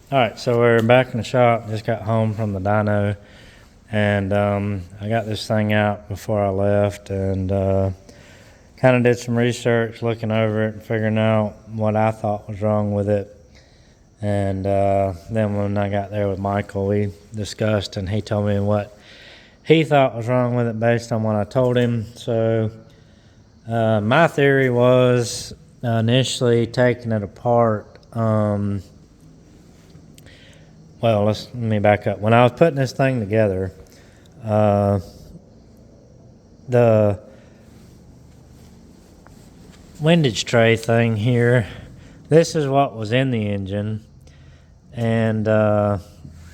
All right, so we're back in the shop. Just got home from the dyno, and I got this thing out before I left, and kind of did some research, looking over it, and figuring out what I thought was wrong with it. And then when I got there with Michael, we discussed, and he told me what he thought was wrong with it based on what I told him. So my theory was initially taking it apart. Well, let me back up. When I was putting this thing together, the windage tray thing here, this is what was in the engine, and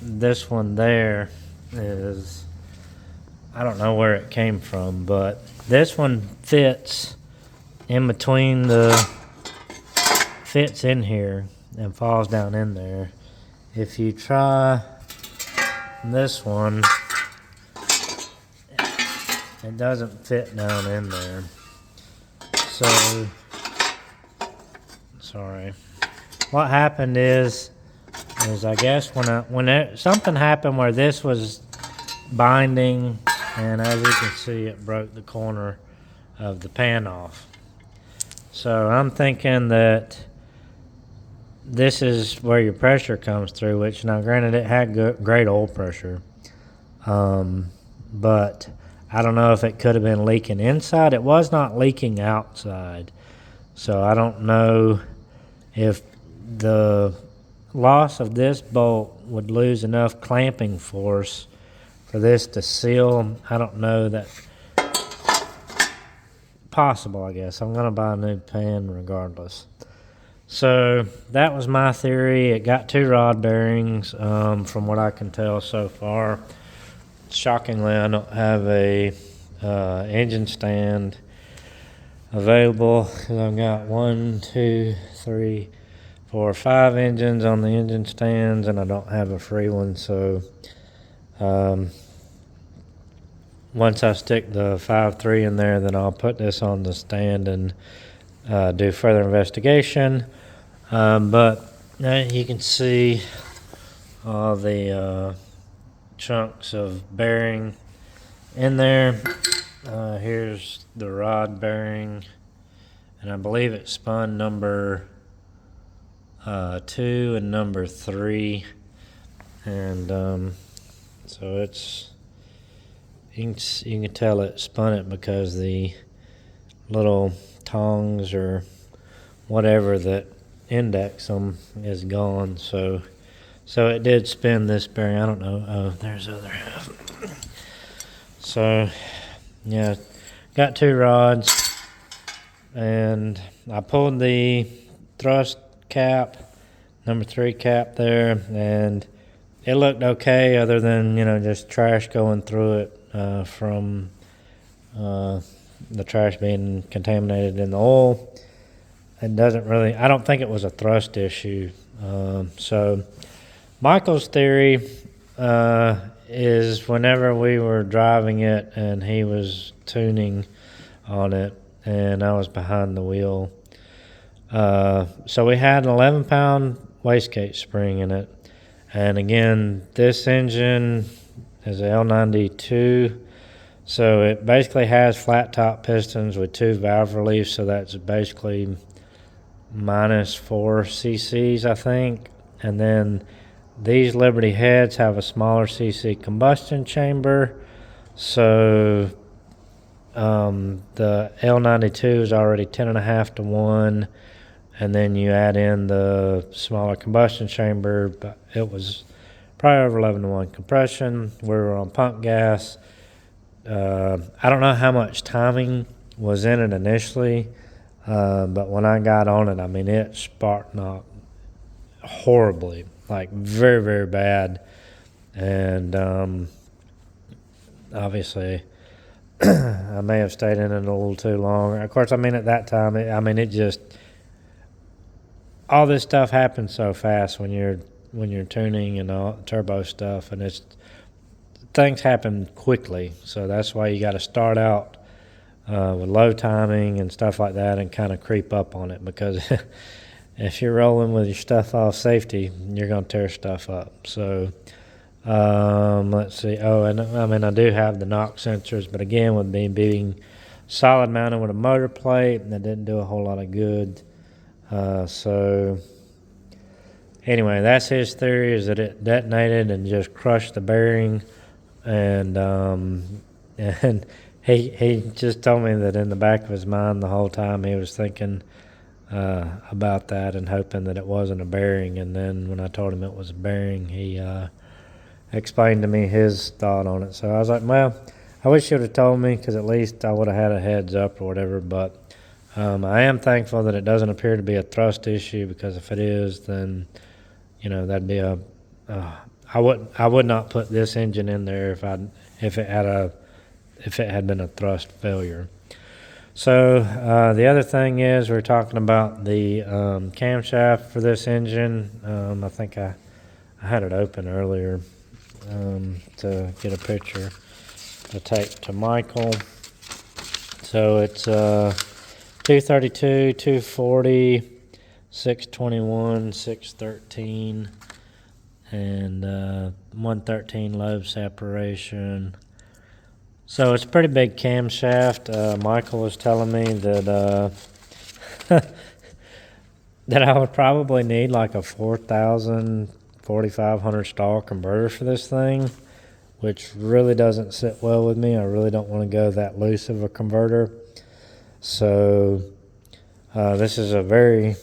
this one there is, I don't know where it came from, but this one fits in between fits in here and falls down in there. If you try this one, it doesn't fit down in there. So, sorry. What happened is I guess something happened where this was binding, and as you can see, it broke the corner of the pan off. So I'm thinking that this is where your pressure comes through, which now granted it had great oil pressure, but I don't know if it could have been leaking inside. It was not leaking outside, so I don't know if the loss of this bolt would lose enough clamping force for this to seal. I don't know. That possible, I guess. I'm gonna buy a new pan regardless. So that was my theory. It got 2 rod bearings, from what I can tell so far. Shockingly, I don't have a engine stand available, because I've got 1, 2, 3, 4, 5 engines on the engine stands, and I don't have a free one. So once I stick the 5.3 in there, then I'll put this on the stand and do further investigation. But you can see all the chunks of bearing in there. Here's the rod bearing, and I believe it spun number 2 and number 3, and so it's you can tell it spun it because the little tongs or whatever that index them is gone. So it did spin this bearing. I don't know. Oh, there's the other half. So yeah, got 2 rods, and I pulled the thrust cap, number 3 cap there, and it looked okay, other than just trash going through it from the trash being contaminated in the oil. It doesn't really, I don't think it was a thrust issue. So Michael's theory is whenever we were driving it and he was tuning on it and I was behind the wheel, so we had an 11-pound wastegate spring in it. And again, this engine is a L92, so it basically has flat top pistons with 2 valve reliefs, so that's basically minus 4 cc's, I think. And then these Liberty heads have a smaller cc combustion chamber, so the L92 is already 10.5 to 1, and then you add in the smaller combustion chamber, but it was probably over 11 to 1 compression. We were on pump gas. I don't know how much timing was in it initially, but when I got on it, I mean, it spark knocked horribly, like very, very bad. And obviously, I may have stayed in it a little too long. Of course, I mean, at that time, it just, all this stuff happens so fast when you're tuning and all turbo stuff, and things happen quickly. So that's why you got to start out with low timing and stuff like that, and kind of creep up on it, because if you're rolling with your stuff off safety, you're going to tear stuff up. So let's see. Oh, and I mean, I do have the knock sensors, but again, with me being solid mounted with a motor plate, that didn't do a whole lot of good. So anyway, that's his theory, is that it detonated and just crushed the bearing. And and he just told me that in the back of his mind the whole time he was thinking about that and hoping that it wasn't a bearing. And then when I told him it was a bearing, he explained to me his thought on it. So I was like, well, I wish you would have told me, because at least I would have had a heads up or whatever. But I am thankful that it doesn't appear to be a thrust issue, because if it is, then that'd be a I would not put this engine in there if it had been a thrust failure. So the other thing is, we're talking about the camshaft for this engine. I think I had it open earlier to get a picture to take to Michael. So it's 232, 240, 621, 613, and 113 lobe separation. So it's a pretty big camshaft. Michael was telling me that that I would probably need like a 4,000, 4,500 stall converter for this thing, which really doesn't sit well with me. I really don't want to go that loose of a converter. So this is a very,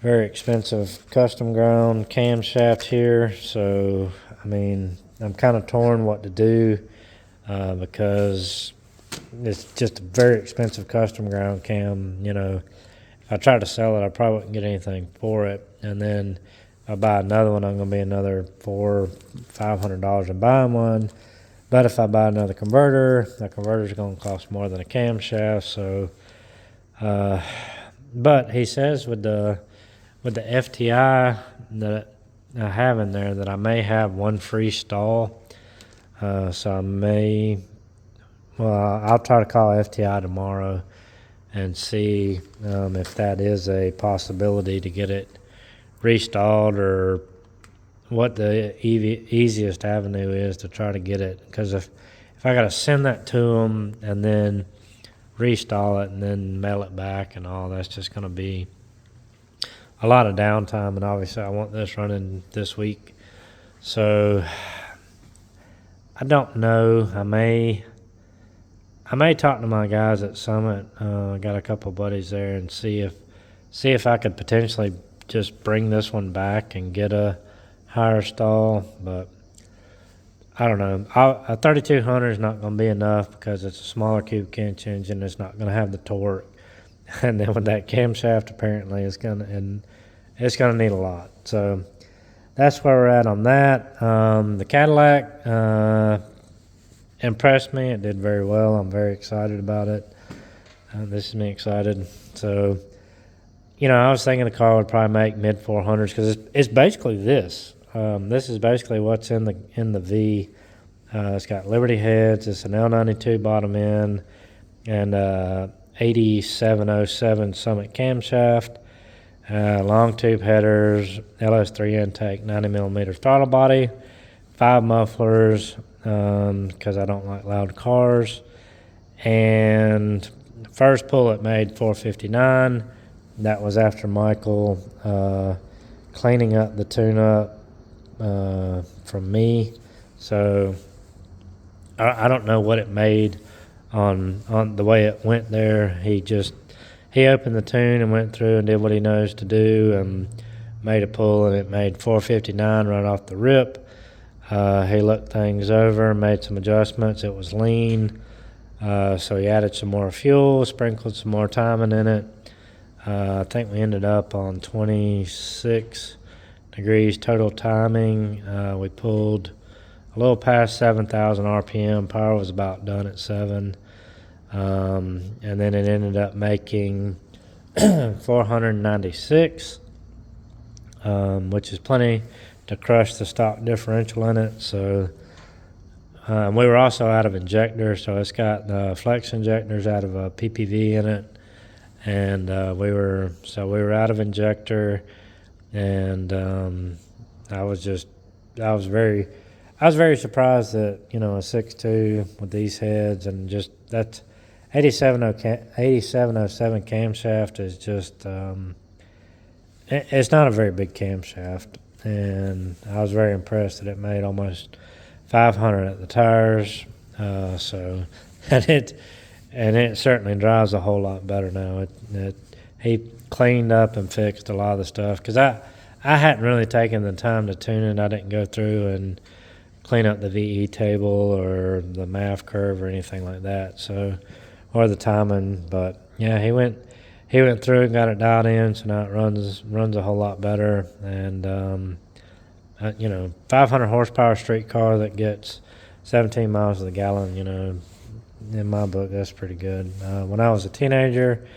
very expensive custom ground camshaft here. So I mean, I'm kind of torn what to do, because it's just a very expensive custom ground cam. If I try to sell it, I probably wouldn't get anything for it. And then if I buy another one, I'm going to be another $400-500 in buying one. But if I buy another converter, the converter is going to cost more than a camshaft. So, but he says with the FTI that I have in there, that I may have one free stall. So I'll try to call FTI tomorrow and see if that is a possibility to get it restalled, or what the easiest avenue is to try to get it. Because if I got to send that to them and then restall it and then mail it back and all, that's just going to be a lot of downtime. And obviously I want this running this week. So I don't know. I may talk to my guys at Summit. I got a couple buddies there, and see if I could potentially just bring this one back and get a higher stall. But I don't know. A 3200 is not going to be enough, because it's a smaller cubic inch engine. It's not going to have the torque. And then with that camshaft, apparently it's going to need a lot. So that's where we're at on that. The Cadillac impressed me. It did very well. I'm very excited about it. This is me excited. So, I was thinking the car would probably make mid 400s, because it's basically this. This is basically what's in the V. It's got Liberty heads. It's an L92 bottom end, and 8707 Summit camshaft. Long tube headers, LS3 intake, 90mm throttle body, 5 mufflers, because I don't like loud cars. And first pull it made 459. That was after Michael cleaning up the tune-up from me. So I don't know what it made on the way it went there. He opened the tune and went through and did what he knows to do, and made a pull, and it made 459 right off the rip. He looked things over, made some adjustments. It was lean, so he added some more fuel, sprinkled some more timing in it. I think we ended up on 26 degrees total timing. We pulled a little past 7,000 RPM. Power was about done at 7. And then it ended up making 496, which is plenty to crush the stock differential in it. So we were also out of injectors, so it's got flex injectors out of a PPV in it. and we were out of injector, and I was just I was very I was very surprised that a 6.2 with these heads and just that 8707 camshaft is just it's not a very big camshaft, and I was very impressed that it made almost 500 at the tires. So and it certainly drives a whole lot better now. He cleaned up and fixed a lot of the stuff because I hadn't really taken the time to tune it. I didn't go through and clean up the VE table or the MAF curve or anything like that. So, or the timing. But yeah, he went through and got it dialed in, so now it runs a whole lot better. And 500 horsepower street car that gets 17 miles to the gallon. In my book, that's pretty good. When I was a teenager,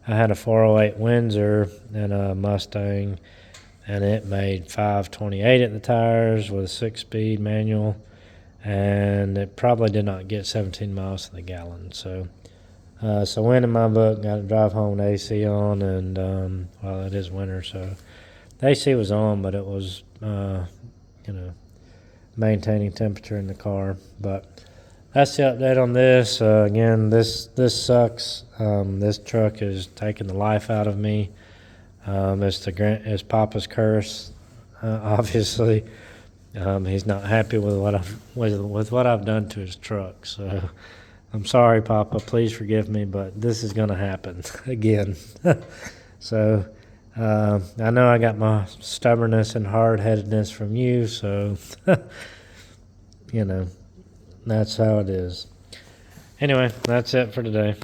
I had a 408 Windsor and a Mustang, and it made 528 at the tires with a 6-speed manual, and it probably did not get 17 miles to the gallon. So win in my book. Got to drive home with AC on, and well, it is winter, so the AC was on, but it was maintaining temperature in the car. But that's the update on this. Again, this sucks. This truck is taking the life out of me. It's Papa's curse. Obviously, he's not happy with what I've done to his truck. So I'm sorry, Papa. Please forgive me, but this is going to happen again. So I know I got my stubbornness and hard-headedness from you. So that's how it is. Anyway, that's it for today.